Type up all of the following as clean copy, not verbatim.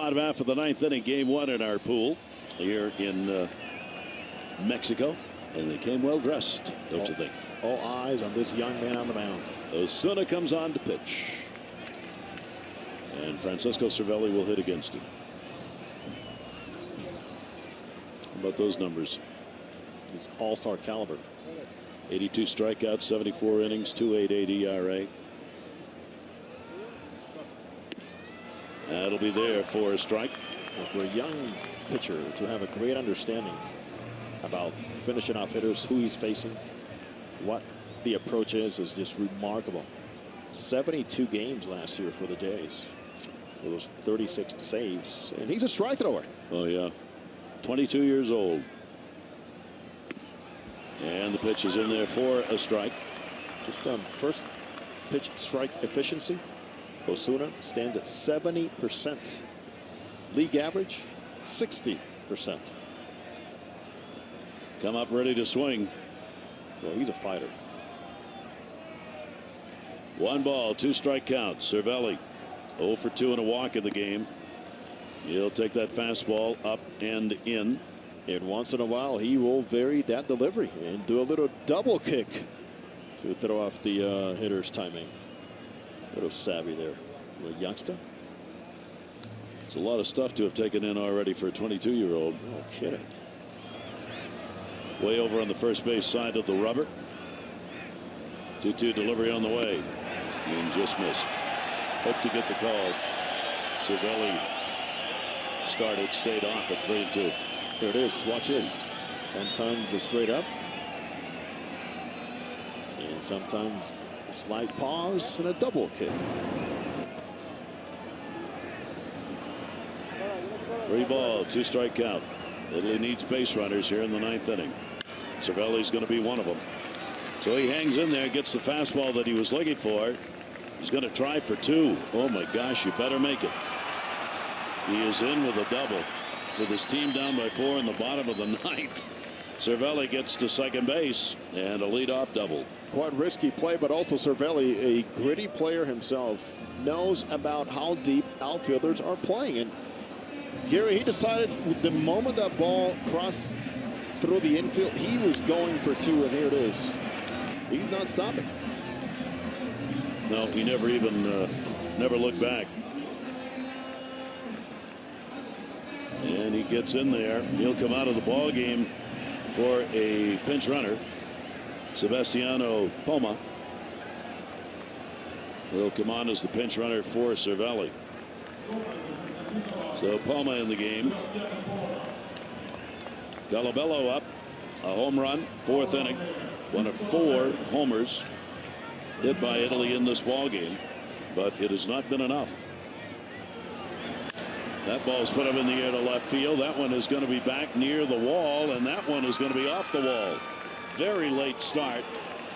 Bottom half of the ninth inning, game one in our pool here in Mexico. And they came well dressed, don't you think? All eyes on this young man on the mound. Osuna comes on to pitch. And Francisco Cervelli will hit against him. How about those numbers? It's all-star caliber. 82 strikeouts, 74 innings, 2.88 ERA. That'll be there for a strike. For a young pitcher to have a great understanding about finishing off hitters, who he's facing, what the approach is just remarkable. 72 games last year for the Jays. It was 36 saves, and he's a strike thrower. Oh, yeah. 22 years old. And the pitch is in there for a strike. Just first pitch strike efficiency, Osuna stands at 70%. League average, 60%. Come up ready to swing. Well, he's a fighter. 1 ball, 2 strike count. Cervelli 0 for 2 and a walk in the game. He'll take that fastball up and in. And once in a while, he will vary that delivery and do a little double kick to throw off the hitter's timing. A little savvy there. A youngster. It's a lot of stuff to have taken in already for a 22-year-old. No kidding. Way over on the first base side of the rubber. 2-2 delivery on the way. And just missed. Hope to get the call. Cervelli started, stayed off at 3-2. Here it is. Watch this. Sometimes a straight up. And sometimes a slight pause and a double kick. 3 ball, 2 strike count. Italy needs base runners here in the ninth inning. Cervelli's going to be one of them. So he hangs in there, gets the fastball that he was looking for. He's going to try for 2. Oh my gosh, you better make it. He is in with a double. With his team down by 4 in the bottom of the ninth. Cervelli gets to second base and a leadoff double. Quite risky play, but also Cervelli, a gritty player himself, knows about how deep outfielders are playing. And Gary, he decided the moment that ball crossed through the infield, he was going for 2, and here it is. He's not stopping. No, he never even never looked back. And he gets in there. He'll come out of the ball game for a pinch runner. Sebastiano Poma will come on as the pinch runner for Cervelli. So Poma in the game. Calabello up. A home run, 4th inning. One of 4 homers hit by Italy in this ball game, but it has not been enough. That ball's put up in the air to left field. That one is going to be back near the wall, and that one is going to be off the wall. Very late start.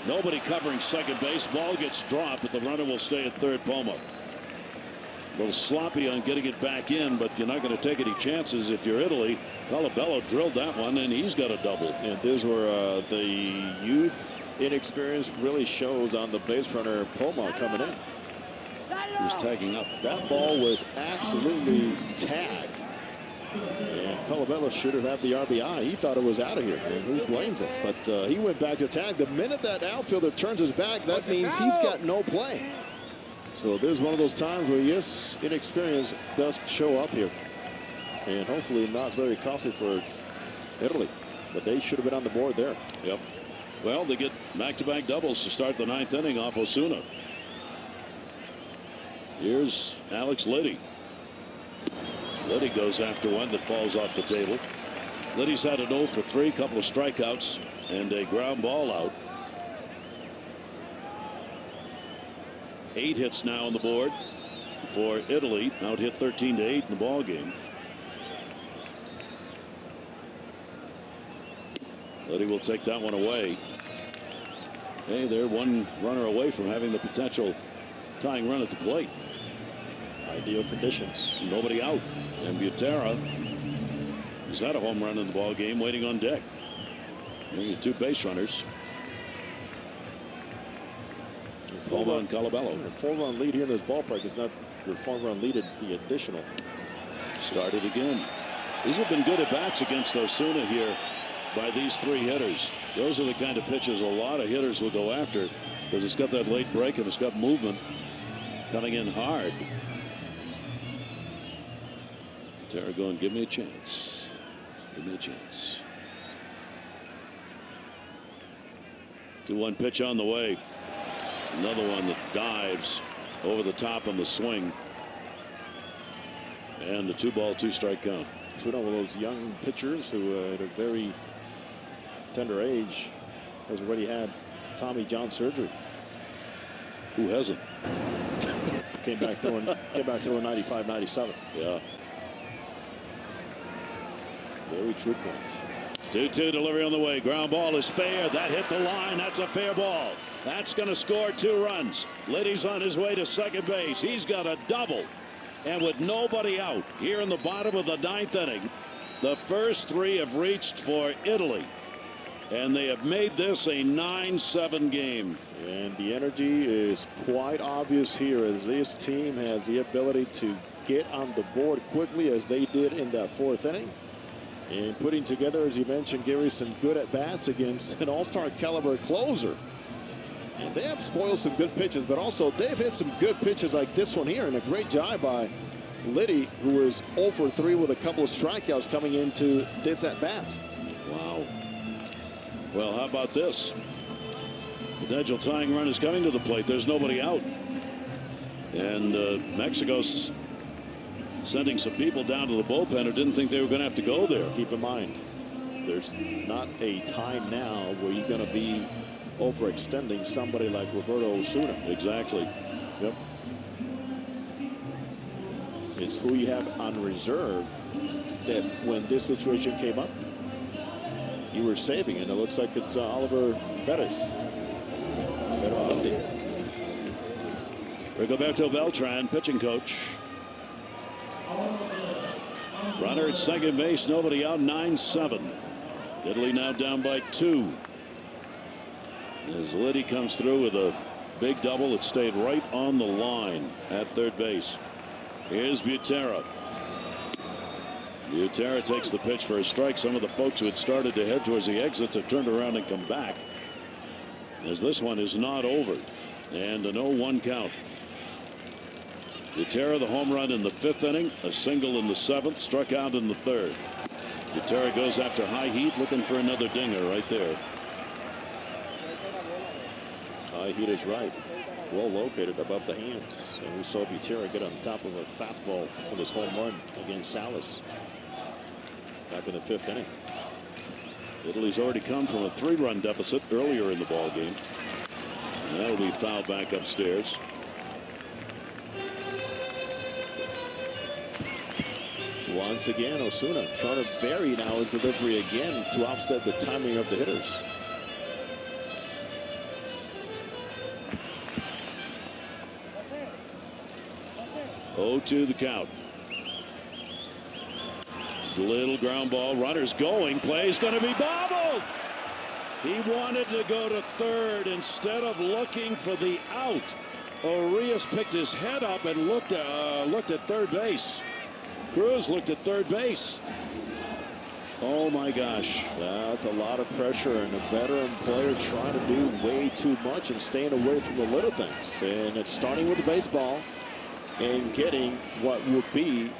Nobody covering second base. Ball gets dropped, but the runner will stay at third. Poma. A little sloppy on getting it back in, but you're not going to take any chances if you're Italy. Calabello drilled that one, and he's got a double. And this is where the youth inexperience really shows on the base runner Poma coming in. Who's tagging up. That ball was absolutely tagged. And Calabello should have had the RBI. He thought it was out of here. And who blames him? But he went back to tag. The minute that outfielder turns his back, that means he's got no play. So there's one of those times where, yes, inexperience does show up here. And hopefully not very costly for Italy. But they should have been on the board there. Yep. Well, they get back-to-back doubles to start the ninth inning off Osuna. Here's Alex Liddy. Liddy goes after one that falls off the table. Liddy's had an 0 for 3, couple of strikeouts, and a ground ball out. 8 hits now on the board for Italy. Out hit 13-8 in the ball game. Liddy will take that one away. Hey, they're 1 runner away from having the potential tying run at the plate. Ideal conditions. Nobody out. And Butera has had a home run in the ball game, waiting on deck. Only 2 base runners. Poma and Calabello. A 4-run lead here in this ballpark is not your 4-run lead at the additional. Started again. These have been good at bats against Osuna here by these three hitters. Those are the kind of pitches a lot of hitters will go after because it's got that late break and it's got movement coming in hard. Tara going, give me a chance. Give me a chance. 2-1 pitch on the way. Another one that dives over the top on the swing. And the 2-ball, 2-strike count. It's one of those young pitchers who at a very tender age has already had Tommy John surgery. Who hasn't? Came back throwing 95, 97. Yeah. Very true point. 2-2 delivery on the way. Ground ball is fair. That hit the line. That's a fair ball. That's going to score 2 runs. Liddy's on his way to second base. He's got a double. And with nobody out here in the bottom of the 9th inning, the first 3 have reached for Italy. And they have made this a 9-7 game. And the energy is quite obvious here as this team has the ability to get on the board quickly as they did in that 4th inning. And putting together, as you mentioned, Gary, some good at-bats against an all-star caliber closer. And they have spoiled some good pitches, but also they've hit some good pitches like this one here. And a great job by Liddy, who was 0 for 3 with a couple of strikeouts coming into this at-bat. Wow. Well, how about this? Potential tying run is coming to the plate. There's nobody out. And Mexico's sending some people down to the bullpen who didn't think they were going to have to go there. Keep in mind, there's not a time now where you're going to be overextending somebody like Roberto Osuna. Exactly. Yep. It's who you have on reserve that when this situation came up, you were saving, and it looks like it's Oliver Perez. It's better lefty. Rigoberto Beltran, pitching coach. Runner at second base, nobody out, 9-7. Italy now down by 2. As Liddy comes through with a big double, it stayed right on the line at third base. Here's Butera. Butera takes the pitch for a strike. Some of the folks who had started to head towards the exits have turned around and come back, as this one is not over. And an 0-1 count. Butera, the home run in the 5th inning, a single in the 7th, struck out in the 3rd. Butera goes after high heat, looking for another dinger right there. High heat is right. Well located above the hands. And we saw Butera get on top of a fastball with his home run against Salas back in the 5th inning. Italy's already come from a 3-run deficit earlier in the ball game. And that'll be fouled back upstairs. Once again, Osuna trying to vary now his delivery again to offset the timing of the hitters. To the count. Little ground ball. Runner's going. Play's going to be bobbled. He wanted to go to third instead of looking for the out. Urias picked his head up and looked at third base. Cruz looked at third base. Oh my gosh. That's a lot of pressure, and a veteran player trying to do way too much and staying away from the little things. And it's starting with the baseball and getting what would be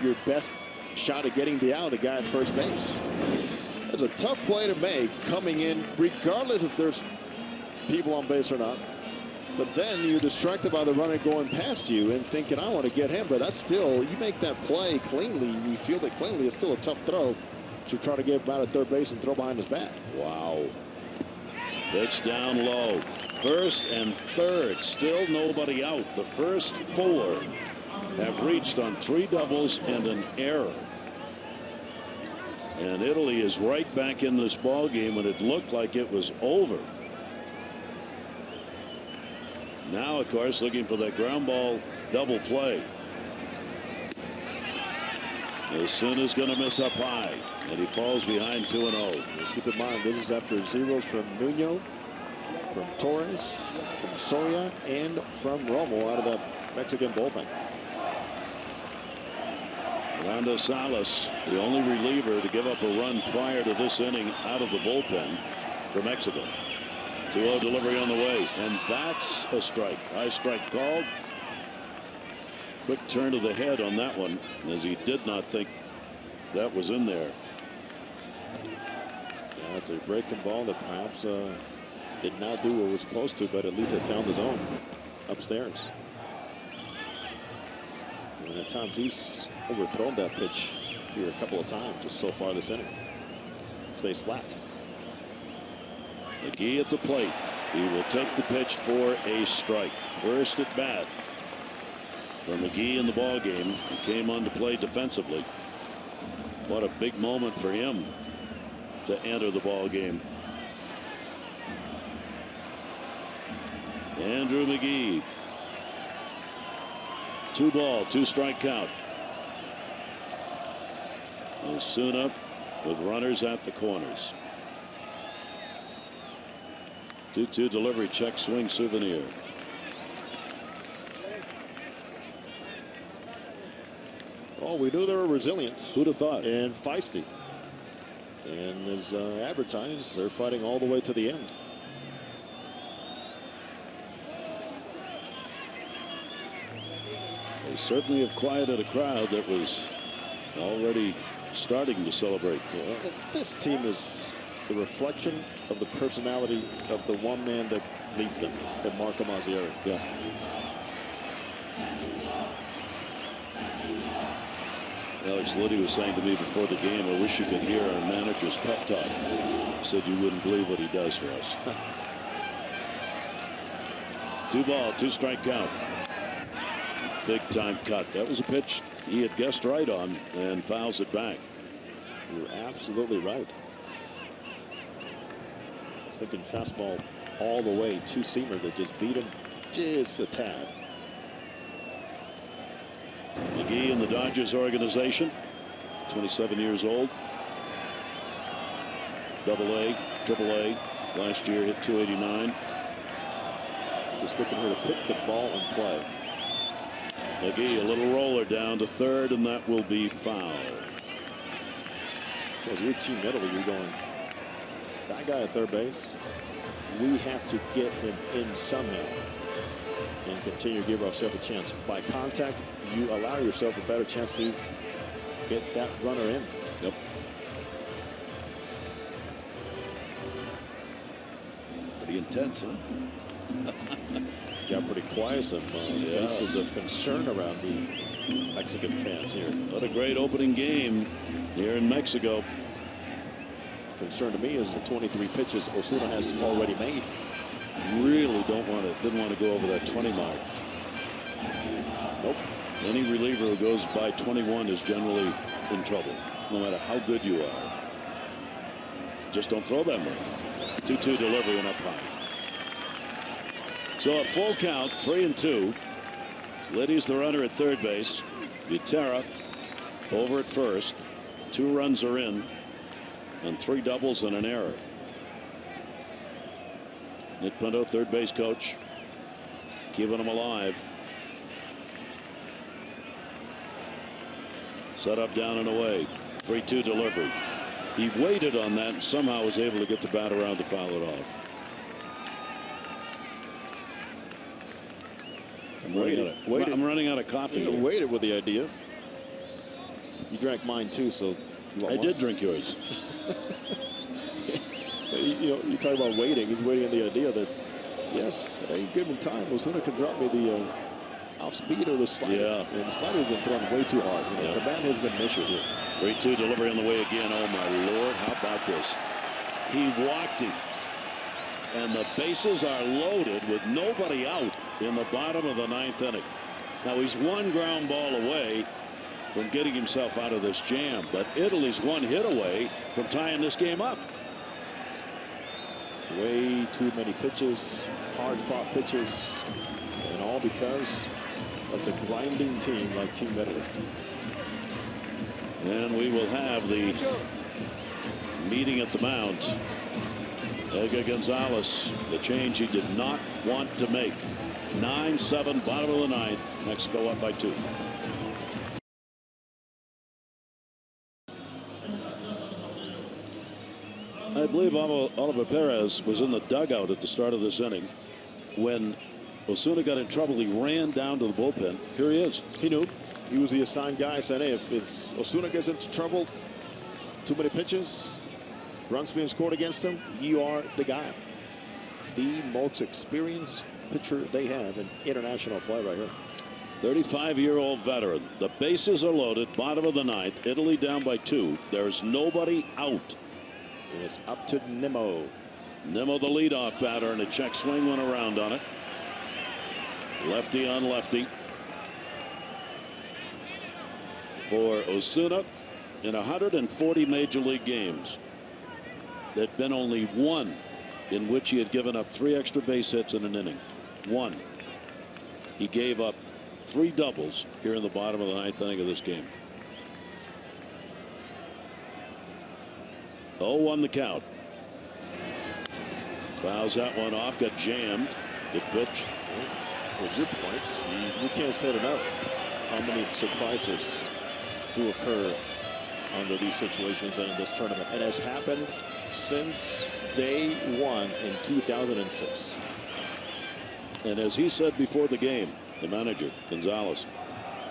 your best shot at getting the out, the guy at first base. It's a tough play to make coming in, regardless if there's people on base or not. But then you're distracted by the runner going past you and thinking, I want to get him. But that's still, you make that play cleanly, you field it cleanly, it's still a tough throw to try to get him out at third base and throw behind his back. Wow. Pitch down low. First and third, still nobody out. The first 4 have reached on 3 doubles and an error. And Italy is right back in this ball game when it looked like it was over. Now, of course, looking for that ground ball double play. Osuna's going to miss up high, and he falls behind 2-0. Keep in mind, this is after zeros from Nuno, from Torres, from Soria, and from Romo out of the Mexican bullpen. Salas, the only reliever to give up a run prior to this inning out of the bullpen for Mexico. 2-0 delivery on the way, and that's a strike. High strike called. Quick turn to the head on that one, as he did not think that was in there. Yeah, it's a breaking ball that perhaps did not do what it was supposed to, but at least it found the zone upstairs. And at times he's overthrown that pitch here a couple of times just so far this inning. Stays flat. McGee at the plate. He will take the pitch for a strike. First at bat for McGee in the ball game. He came on to play defensively. What a big moment for him to enter the ball game. Andrew McGee. 2-ball, 2-strike count. Osuna with runners at the corners. 2-2 delivery, check swing souvenir. Oh, we knew they were resilient. Who'd have thought? And feisty. And as advertised, they're fighting all the way to the end. They certainly have quieted a crowd that was already starting to celebrate. Yeah, this team is the reflection of the personality of the one man that leads them, that Marco Mazzieri. Yeah. Alex Liddy was saying to me before the game, I wish you could hear our manager's pep talk. He said you wouldn't believe what he does for us. 2-ball, 2-strike count. Big time cut. That was a pitch he had guessed right on and fouls it back. You're absolutely right. I was thinking fastball all the way, two-seamer that just beat him just a tad. McGee in the Dodgers organization, 27 years old. Double-A, Triple-A. Last year hit .289. Just looking here to pick the ball and play. McGee, a little roller down to third, and that will be foul. Because you're team Italy, you're going, that guy at third base, we have to get him in somehow and continue to give ourselves a chance. By contact, you allow yourself a better chance to get that runner in. Yep. Pretty intense, huh? Got pretty quiet. Some faces of concern around the Mexican fans here. What a great opening game here in Mexico. Concern to me is the 23 pitches Osuna has already made. Really didn't want to go over that 20 mark. Nope. Any reliever who goes by 21 is generally in trouble, no matter how good you are. Just don't throw that much. 2-2 delivery and up high. So a full count, 3-2. Liddy's the runner at third base. Butera over at first. 2 runs are in, and 3 doubles and an error. Nick Pinto, third base coach, keeping him alive. Set up, down and away. 3-2 delivery. He waited on that and somehow was able to get the bat around to foul it off. I'm running out of coffee. You waited with the idea. You drank mine too, so I did drink yours. You talk about waiting. He's waiting on the idea that, yes, at a given time, Osuna can drop me the off speed or the slider. Yeah. And the slider has been thrown way too hard. Command has been measured here. 3-2 delivery on the way again. Oh, my Lord. How about this? He walked him. And the bases are loaded with nobody out in the bottom of the 9th inning. Now, he's 1 ground ball away from getting himself out of this jam. But Italy's 1 hit away from tying this game up. It's way too many pitches, hard-fought pitches, and all because of the grinding team like Team Italy. And we will have the meeting at the mound. Edgar Gonzalez, the change he did not want to make. 9-7, bottom of the 9th. Mexico up by 2. I believe Oliver Perez was in the dugout at the start of this inning when Osuna got in trouble. He ran down to the bullpen. Here he is. He knew. He was the assigned guy. Said, hey, if Osuna gets into trouble, too many pitches, runs being scored against him, you are the guy. The most experienced pitcher they have in international play right here. 35-year-old veteran. The bases are loaded. Bottom of the ninth. Italy down by 2. There's nobody out. And it's up to Nimmo. Nimmo, the leadoff batter, and a check swing went around on it. Lefty on lefty. For Osuna, in 140 major league games, there'd been only one in which he had given up 3 extra base hits in an inning. One. He gave up 3 doubles here in the bottom of the 9th inning of this game. 0-1 the count. Fouls that one off, got jammed. Good pitch. Well, your points, you can't say it enough how many surprises do occur under these situations and in this tournament. And has happened since day 1 in 2006. And as he said before the game, the manager, Gonzalez,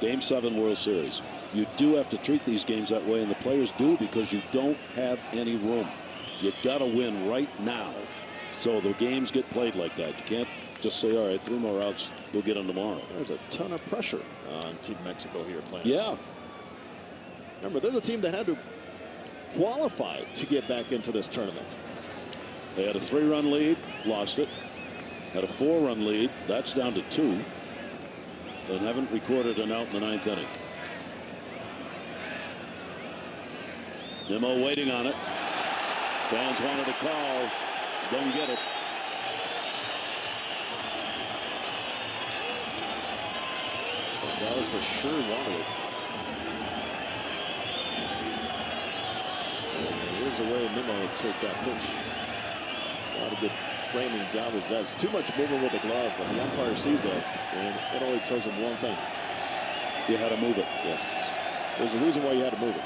Game 7 World Series, you do have to treat these games that way, and the players do, because you don't have any room. You've got to win right now. So the games get played like that. You can't just say, all right, 3 more outs, we'll get them tomorrow. There's a ton of pressure on Team Mexico here playing. Yeah. Remember, they're the team that had to qualify to get back into this tournament. They had a 3-run lead, lost it. Had a 4-run lead, that's down to 2. And haven't recorded an out in the 9th inning. Nimmo waiting on it. Fans wanted a call. Don't get it. Gonzalez for sure wanted it. And here's the way Nimmo took that pitch. A lot of good framing job as that's too much movement with the glove, but the umpire sees that, and it only tells him one thing. You had to move it. Yes. There's a reason why you had to move it.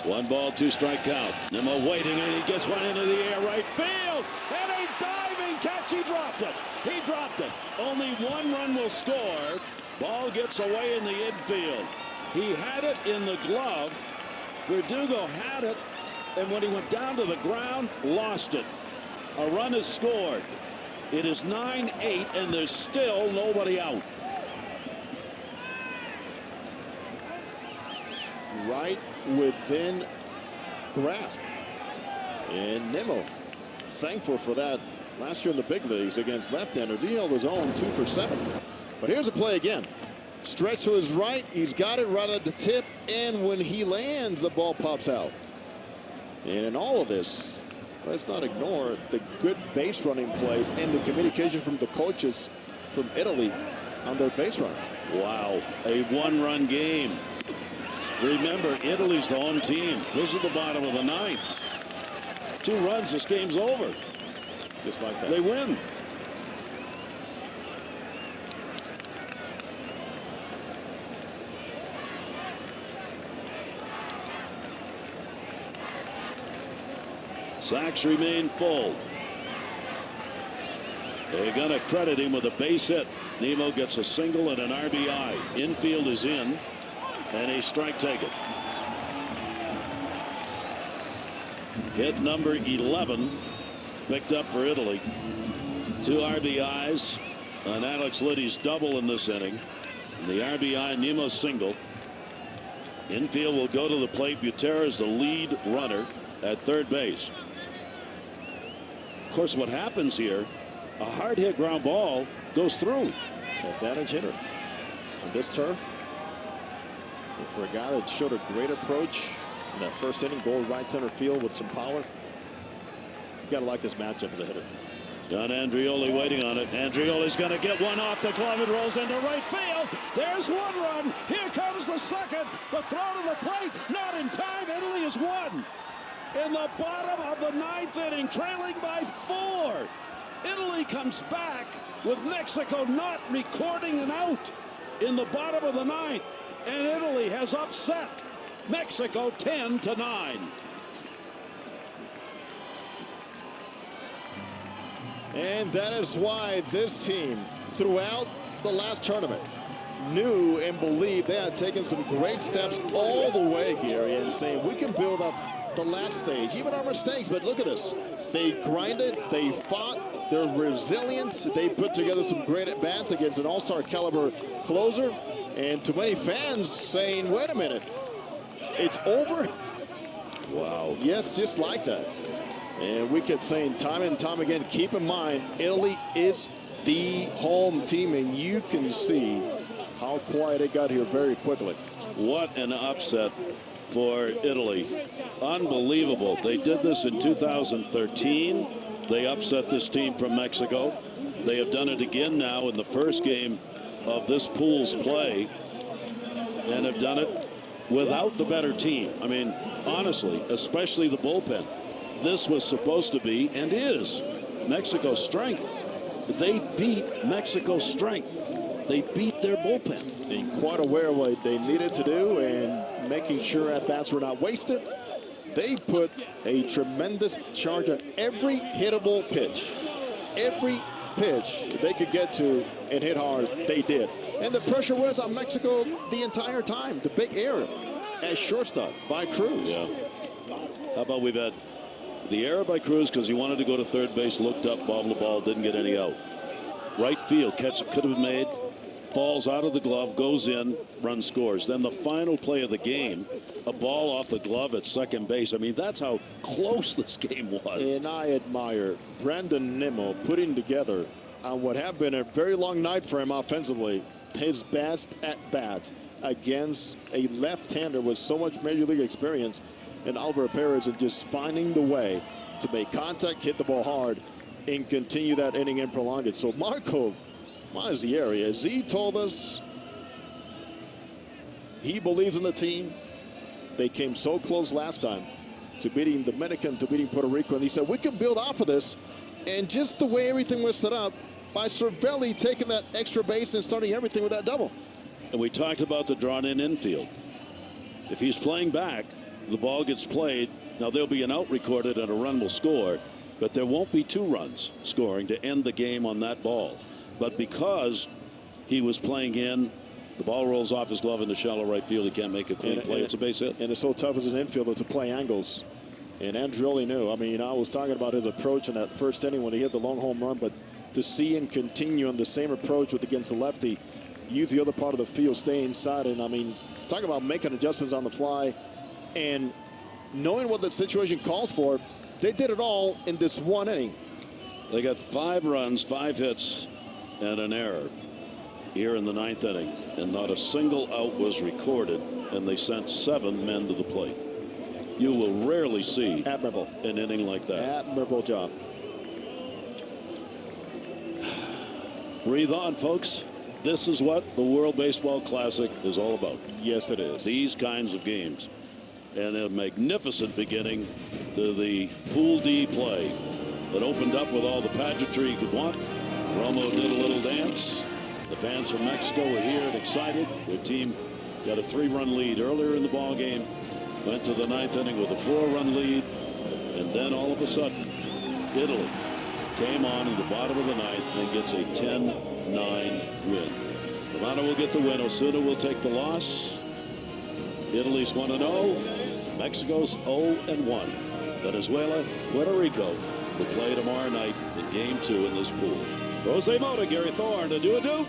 1 ball, 2 strike count. Nimmo waiting, and he gets one into the air right field. And a diving catch. He dropped it. He dropped it. Only 1 run will score. Ball gets away in the infield. He had it in the glove. Verdugo had it, and when he went down to the ground, lost it. A run is scored. It is 9-8, and there's still nobody out. Right within grasp. And Nimmo, thankful for that last year in the big leagues against left-handers. He held his own 2 for 7. But here's a play again. Stretch to his right. He's got it right at the tip. And when he lands, the ball pops out. And in all of this, let's not ignore the good base running plays and the communication from the coaches from Italy on their base runners. Wow, a 1-run game. Remember, Italy's the home team. This is the bottom of the 9th. 2 runs, this game's over. Just like that. They win. Sacks remain full. They're going to credit him with a base hit. Nimmo gets a single and an RBI. Infield is in, and a strike taken. Hit number 11 picked up for Italy. 2 RBIs, an Alex Liddy's double in this inning. And the RBI, Nimmo's single. Infield will go to the plate. Butera is the lead runner at third base. Of course, what happens here, a hard hit ground ball goes through. Advantage hitter on this turf. And for a guy that showed a great approach in that first inning, going right center field with some power, you got to like this matchup as a hitter. John Andrioli waiting on it. Andrioli's going to get one off the glove. It rolls into right field. There's 1 run. Here comes the second. The throw to the plate. Not in time. Italy is 1. In the bottom of the 9th inning, trailing by 4. Italy comes back with Mexico not recording an out in the bottom of the 9th. And Italy has upset Mexico 10-9. And that is why this team, throughout the last tournament, knew and believed they had taken some great steps all the way, Gary, and saying we can build up the last stage, even our mistakes. But look at this. They grinded, they fought, they're resilient. They put together some great at-bats against an all-star caliber closer. And to many fans saying, wait a minute, it's over? Wow. Yes, just like that. And we kept saying time and time again, keep in mind, Italy is the home team, and you can see how quiet it got here very quickly. What an upset for Italy. Unbelievable. They did this in 2013. They upset this team from Mexico. They have done it again now in the first game of this pool's play, and have done it without the better team. I mean, honestly, especially the bullpen. This was supposed to be, and is, Mexico's strength. They beat Mexico's strength. They beat their bullpen. And quite aware of what they needed to do and making sure at-bats were not wasted. They put a tremendous charge on every hittable pitch. Every pitch they could get to and hit hard, they did. And the pressure was on Mexico the entire time. The big error at shortstop by Cruz. Yeah. How about we've had the error by Cruz because he wanted to go to third base, looked up, bobbled the ball, didn't get any out. Right field, catch could have been made, falls out of the glove, goes in, run scores. Then the final play of the game, a ball off the glove at second base. I mean, that's how close this game was. And I admire Brandon Nimmo putting together on what had been a very long night for him offensively, his best at-bat against a left-hander with so much Major League experience, and Alvaro Perez, and just finding the way to make contact, hit the ball hard, and continue that inning and prolong it. So Marco Mazzieri, as he told us, he believes in the team. They came so close last time to beating Dominican, to beating Puerto Rico, and he said, we can build off of this. And just the way everything was set up, by Cervelli taking that extra base and starting everything with that double. And we talked about the drawn-in infield. If he's playing back, the ball gets played. Now, there'll be an out recorded and a run will score, but there won't be 2 runs scoring to end the game on that ball. But because he was playing in, the ball rolls off his glove into shallow right field. He can't make a clean play. It's a base hit. And it's so tough as an infielder to play angles. And Andreoli knew. I mean, I was talking about his approach in that first inning when he hit the long home run, but to see him continue on the same approach with against the lefty, use the other part of the field, stay inside, and I mean, talk about making adjustments on the fly and knowing what the situation calls for. They did it all in this one inning. They got 5 runs, 5 hits, and an error here in the 9th inning, and not a single out was recorded, and they sent 7 men to the plate. You will rarely see Admirable. An inning like that. Admirable job. Breathe on, folks. This is what the World Baseball Classic is all about. Yes, it is. These kinds of games. And a magnificent beginning to the Pool D play that opened up with all the pageantry you could want. Romo did a little dance. The fans from Mexico were here and excited. Their team got a 3-run lead earlier in the ball game. Went to the 9th inning with a 4-run lead. And then all of a sudden, Italy came on in the bottom of the 9th and gets a 10-9 win. Romano will get the win. Osuna will take the loss. Italy's 1-0. Mexico's 0-1. Venezuela, Puerto Rico will play tomorrow night in Game 2 in this pool. Jose Mota, Gary Thorne, to do.